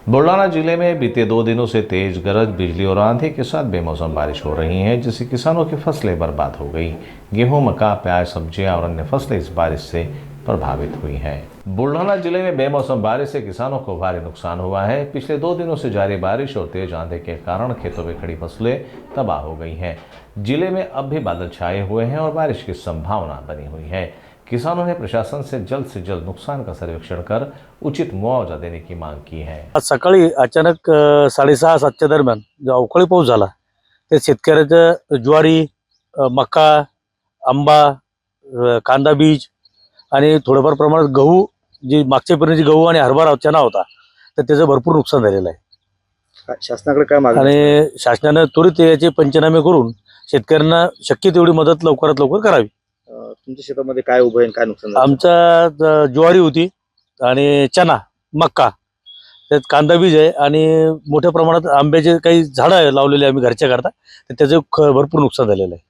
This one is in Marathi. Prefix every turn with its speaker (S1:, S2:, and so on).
S1: बुलढाना जिले में बीते 2 दिनों से तेज गरज, बिजली और आंधी के साथ बेमौसम बारिश हो रही है, जिससे किसानों की फसलें बर्बाद हो गई। गेहूं, मक्का, प्याज, सब्जियां और अन्य फसलें इस बारिश से प्रभावित हुई हैं। बुलढाना जिले में बेमौसम बारिश से किसानों को भारी नुकसान हुआ है। पिछले 2 दिनों से जारी बारिश और तेज आंधी के कारण खेतों में खड़ी फसलें तबाह हो गई हैं। जिले में अब भी बादल छाए हुए हैं और बारिश की संभावना बनी हुई है। किसानों ने प्रशासन से जल्द नुकसान का सर्वेक्षण कर उचित मुआवजा देने की मांग की है।
S2: आज सकाळी अचानक 6:30-7च्या दरम्यान जो अवकाळी पाऊस झाला ते शेतकऱ्याचं ज्वारी, मका, आंबा, कांदा बीज आणि थोडंफार प्रमाणात गहू, जी मागच्या पेरणीची गहू आणि हरभरा चणा होता, तर त्याचं भरपूर नुकसान झालेलं आहे।
S3: शासनाकडे काय मागणी
S2: आणि शासनाने त्वरित याचे पंचनामे करून शेतकऱ्यांना शक्य तेवढी मदत लवकरात लवकर करावी।
S3: तुमच्या शेतामध्ये काय उभं आहे, काय नुकसान झालं?
S2: आमचा ज्वारी होती आणि चणा, मक्का, त्यात कांदा बीज आहे आणि मोठ्या प्रमाणात आंब्याचे काही झाडं लावलेले आम्ही घरच्या करता, तर त्याचं भरपूर नुकसान झालेलं आहे।